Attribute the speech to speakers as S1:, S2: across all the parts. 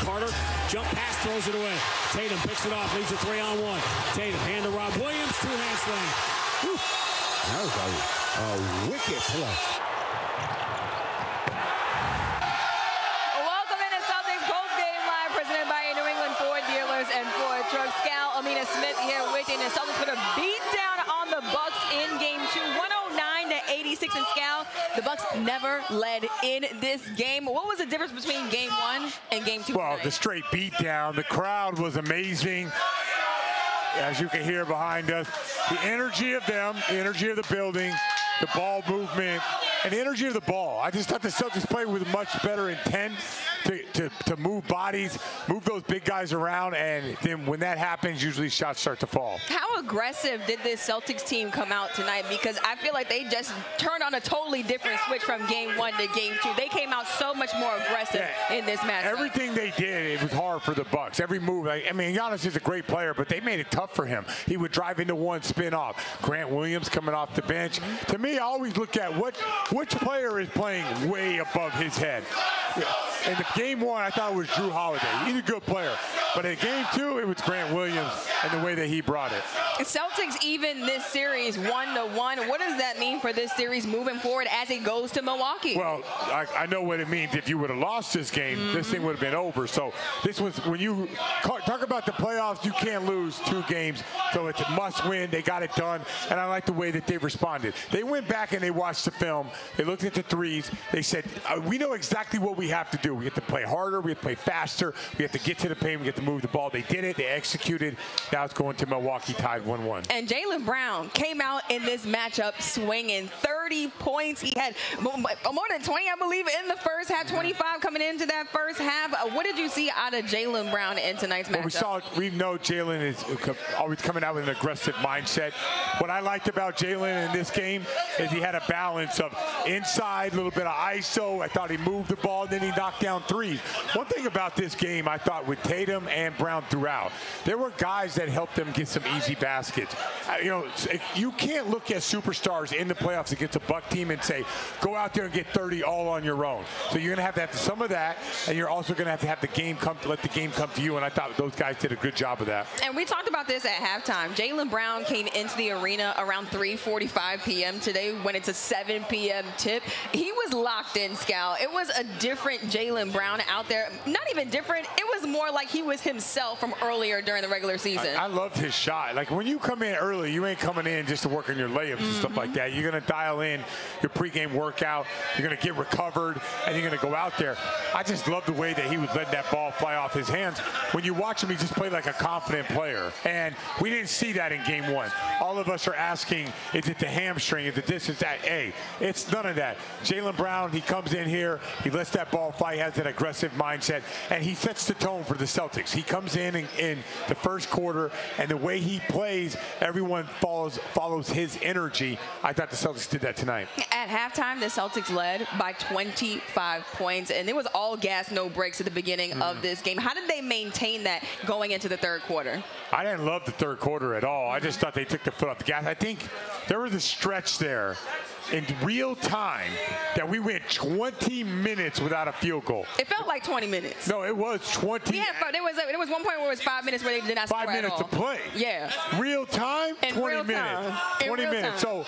S1: Carter, jump pass, throws it away. Tatum picks it off, leaves a 3-on-1. Tatum, hand to Rob Williams, two-hand slam. Whew.
S2: That was a wicked play.
S3: Welcome into Celtics post-game live, presented by New England Ford Dealers and Ford Trucks. Amina Smith here with you, and the Celtics put a beat down on the Bucks in Game 2, 109-86 in Scal. The Bucks never led in this game. What was the difference between Game 1 and Game 2?
S4: Well, the straight beat down. The crowd was amazing. As you can hear behind us, the energy of them, the energy of the building, the ball movement, and the energy of the ball. I just thought the Celtics played with much better intent to move bodies, move those big guys around, and then when that happens, usually shots start to fall.
S3: How aggressive did this Celtics team come out tonight? Because I feel like they just turned on a totally different switch from Game 1 to Game 2. They came out so much more aggressive in this match.
S4: Everything they did, it was hard for the Bucks. Every move. I mean, Giannis is a great player, but they made it tough for him. He would drive into one, spin off. Grant Williams coming off the bench. To me, I always look at which player is playing way above his head. In the Game 1, I thought it was Jrue Holiday. He's a good player. But in Game 2, it was Grant Williams and the way that he brought it.
S3: Celtics even this series 1-1. What does that mean for this series moving forward as it goes to Milwaukee?
S4: Well, I know what it means. If you would have lost this game, this thing would have been over. So this was, when you talk about the playoffs, you can't lose 2 games. So it's a must win. They got it done. And I like the way that they responded. They went back and they watched the film. They looked at the threes. They said, we know exactly what we have to do. We have to play harder. We have to play faster. We have to get to the paint. We have to move the ball. They did it. They executed. Now it's going to Milwaukee tied 1-1.
S3: And Jaylen Brown came out in this matchup swinging 30 points. He had more than 20, I believe, in the first half, 25 coming into that first half. What did you see out of Jaylen Brown in tonight's matchup?
S4: We know Jaylen is always coming out with an aggressive mindset. What I liked about Jaylen in this game is he had a balance of inside, a little bit of ISO. I thought he moved the ball, then he knocked down threes. One thing about this game, I thought with Tatum and Brown throughout, there were guys that helped them get some easy baskets. You know, you can't look at superstars in the playoffs against a Buck team and say, go out there and get 30 all on your own. So you're going to have some of that, and you're also going to have the game let the game come to you, and I thought those guys did a good job of that.
S3: And we talked about this at halftime. Jaylen Brown came into the arena around 3:45 p.m. today when it's a 7 p.m. tip. He was locked in, Scal. It was a different Jaylen Brown out there. Not even different. It was more like he was himself from earlier during the regular season.
S4: I loved his shot. Like, when you come in early, you ain't coming in just to work on your layups and stuff like that. You're going to dial in your pregame workout. You're going to get recovered, and you're going to go out there. I just love the way that he would let that ball fly off his hands. When you watch him, he just played like a confident player. And we didn't see that in Game 1. All of us are asking, is it the hamstring? Is it this? Is that? Hey, it's none of that. Jaylen Brown, he comes in here. He lets that ball fly. He has an aggressive mindset, and he sets the tone for the Celtics. He comes in the first quarter, and the way he plays, everyone follows his energy. I thought the Celtics did that tonight.
S3: At halftime, the Celtics led by 25 points, and it was all gas, no breaks at the beginning of this game. How did they maintain that going into the third quarter?
S4: I didn't love the third quarter at all. I just thought they took the foot off the gas. I think there was a stretch there in real time that we went 20 minutes without a field goal.
S3: It felt like 20 minutes.
S4: No, it was 20.
S3: Yeah, but there was one point where it was 5 minutes where they did not score at all.
S4: 5 minutes to play.
S3: Yeah.
S4: Real time, 20 minutes. 20 minutes. So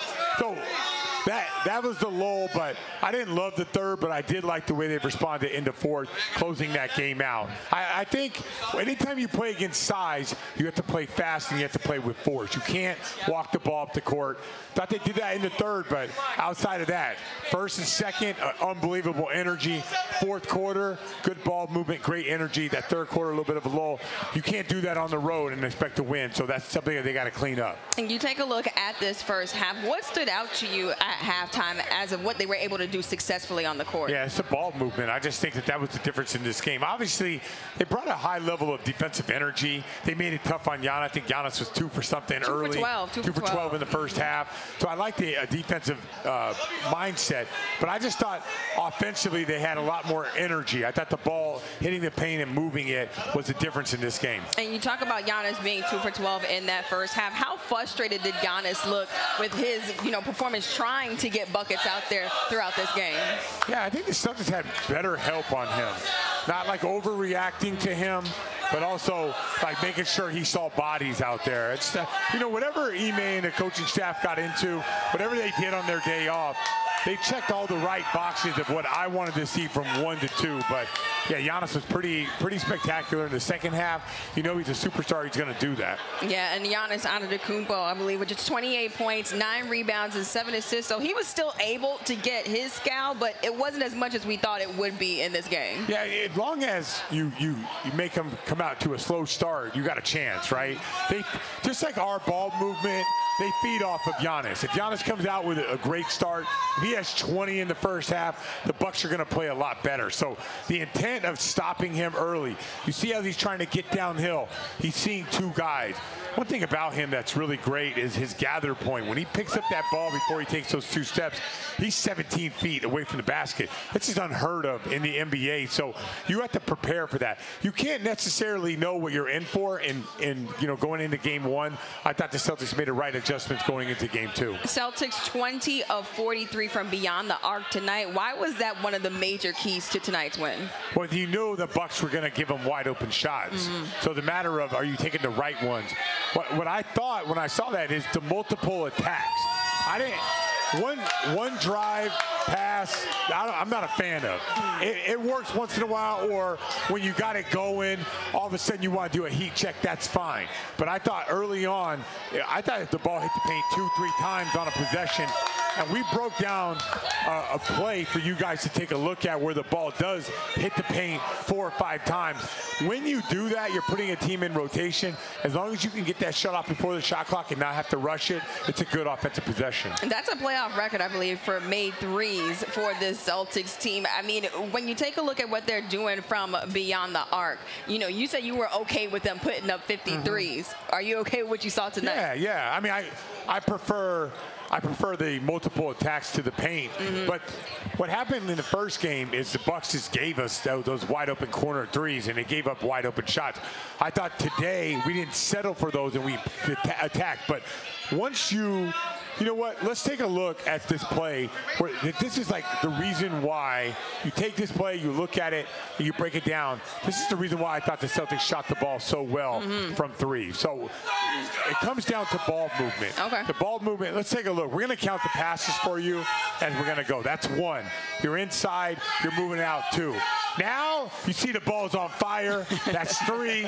S4: that was the lull, but I didn't love the third, but I did like the way they responded in the fourth, closing that game out. I think anytime you play against size, you have to play fast and you have to play with force. You can't walk the ball up the court. Thought they did that in the third, but outside of that, first and second, unbelievable energy. Fourth quarter, good ball movement, great energy. That third quarter, a little bit of a lull. You can't do that on the road and expect to win, so that's something that they got to clean up.
S3: And you take a look at this first half. What stood out to you at halftime as of what they were able to do successfully on the court?
S4: Yeah, it's the ball movement. I just think that was the difference in this game. Obviously, they brought a high level of defensive energy. They made it tough on Giannis. I think Giannis was 2 for something early.
S3: 2 for 12
S4: in the first half. So I like the defensive mindset, but I just thought offensively they had a lot more energy. I thought the ball hitting the paint and moving it was the difference in this game.
S3: And you talk about Giannis being 2 for 12 in that first half. How frustrated did Giannis look with his performance trying to get buckets out there throughout this game?
S4: Yeah, I think the Celtics had better help on him. not like overreacting to him, but also like making sure he saw bodies out there. It's you know, whatever Ime and the coaching staff got into, whatever they did on their day off, they checked all the right boxes of what I wanted to see from 1 to 2. But yeah, Giannis was pretty spectacular in the second half. You know, he's a superstar. He's going to do that.
S3: Yeah, and Giannis Antetokounmpo, I believe, with just 28 points, 9 rebounds, and 7 assists. So he was still able to get his scowl, but it wasn't as much as we thought it would be in this game.
S4: Yeah, as long as you make him come out to a slow start, you got a chance, right? They just like our ball movement, they feed off of Giannis. If Giannis comes out with a great start, if he has 20 in the first half, the Bucks are going to play a lot better. So the intent of stopping him early, you see how he's trying to get downhill. He's seeing 2 guys. One thing about him that's really great is his gather point. When he picks up that ball before he takes those 2 steps, he's 17 feet away from the basket. That's just unheard of in the NBA. So you have to prepare for that. You can't necessarily know what you're in for in you know, going into game 1. I thought the Celtics made the right adjustments going into game 2.
S3: Celtics 20 of 43 from beyond the arc tonight. Why was that one of the major keys to tonight's win?
S4: Well, you know the Bucks were going to give them wide open shots. So the matter of, are you taking the right ones? What I thought when I saw that is the multiple attacks. I didn't, one drive pass, I'm not a fan of. It works once in a while, or when you got it going, all of a sudden you want to do a heat check, that's fine. But I thought early on, I thought if the ball hit the paint 2-3 times on a possession, and we broke down a play for you guys to take a look at where the ball does hit the paint 4 or 5 times. When you do that, you're putting a team in rotation. As long as you can get that shut off before the shot clock and not have to rush it, it's a good offensive possession.
S3: And that's a playoff record, I believe, for made threes for this Celtics team. I mean, when you take a look at what they're doing from beyond the arc, you know, you said you were okay with them putting up 50 threes. Are you okay with what you saw tonight?
S4: Yeah. I mean, I prefer the multiple attacks to the paint. But what happened in the first game is the Bucks just gave us those wide open corner threes, and they gave up wide open shots. I thought today we didn't settle for those and we attacked. But once you know what, let's take a look at this play. Where this is like the reason why you take this play, you look at it, and you break it down. This is the reason why I thought the Celtics shot the ball so well from 3. So it comes down to ball movement.
S3: Okay.
S4: The ball movement, let's take a look. We're going to count the passes for you, and we're going to go. That's 1. You're inside, you're moving out 2. Now, you see the ball's on fire. That's 3.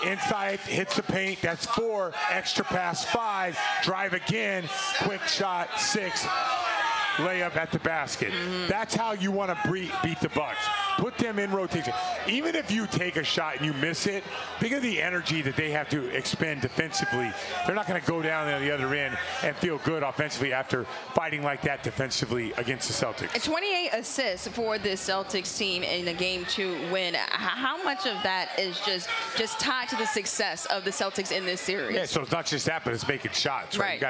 S4: Inside, hits the paint. That's 4. Extra pass, 5. Drive again. Quick shot, 6. Layup at the basket. That's how you want to beat the Bucks. Put them in rotation. Even if you take a shot and you miss it, think of the energy that they have to expend defensively. They're not going to go down on the other end and feel good offensively after fighting like that defensively against the Celtics.
S3: 28 assists for the Celtics team in the Game 2 win. How much of that is just tied to the success of the Celtics in this series?
S4: Yeah, so it's not just that, but it's making shots, right?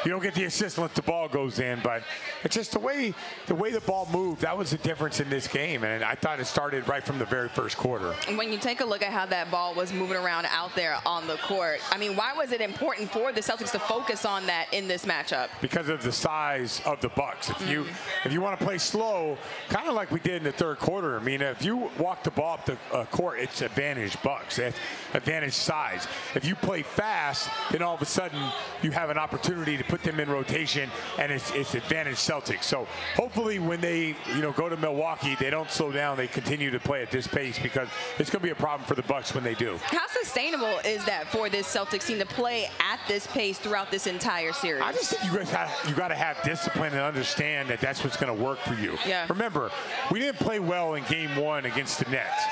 S4: You don't get the assist unless the ball goes in, but it's just the way the ball moved. That was the difference in this game, and I thought it started right from the very first quarter.
S3: When you take a look at how that ball was moving around out there on the court, I mean, why was it important for the Celtics to focus on that in this matchup?
S4: Because of the size of the Bucks. If you want to play slow, kind of like we did in the third quarter, I mean, if you walk the ball up the court, it's advantage Bucks. It's advantage size. If you play fast, then all of a sudden you have an opportunity to put them in rotation, and it's advantage Celtics. So hopefully when they go to Milwaukee, they don't slow down. They continue to play at this pace, because it's going to be a problem for the Bucks when they do.
S3: How sustainable is that for this Celtics team to play at this pace throughout this entire series?
S4: I just think you got to have discipline and understand that that's what's going to work for you.
S3: Yeah.
S4: Remember, we didn't play well in Game 1 against the Nets.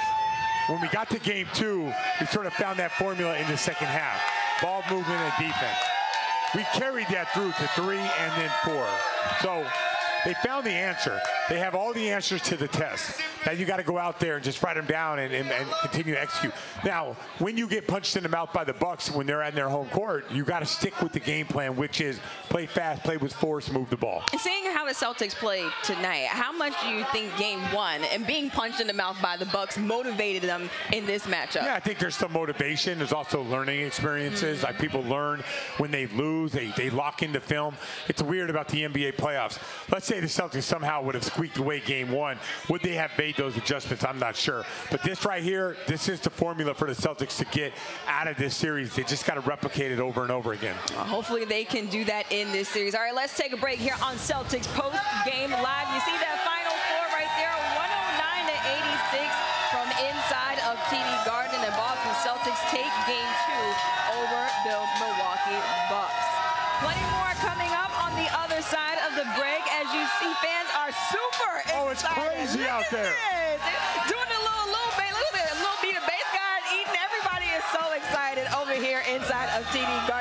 S4: When we got to Game 2, we sort of found that formula in the second half. Ball movement and defense. We carried that through to 3 and then 4. So they found the answer. They have all the answers to the test. Now you got to go out there and just write them down and continue to execute. Now, when you get punched in the mouth by the Bucks when they're at their home court, you got to stick with the game plan, which is play fast, play with force, move the ball.
S3: And seeing how the Celtics played tonight, how much do you think Game 1 and being punched in the mouth by the Bucks motivated them in this matchup?
S4: Yeah, I think there's some motivation. There's also learning experiences. Like, people learn when they lose. They lock into film. It's weird about the NBA playoffs. Let's say the Celtics somehow would have squeaked away game one. Would they have made those adjustments? I'm not sure. But this right here, this is the formula for the Celtics to get out of this series. They just got to replicate it over and over again.
S3: Hopefully they can do that in this series. All right, let's take a break here on Celtics Post-Game Live. You see that final score right there, 109-86 from inside of TD Garden, and Boston Celtics take game 2 over the Milwaukee Bucks. Plenty more coming up on the other side of the break. As you see, fans are super excited.
S4: Oh, it's crazy out there.
S3: Doing a little bit, look at that, a little beat of bass guard eating. Everybody is so excited over here inside of TD Garden.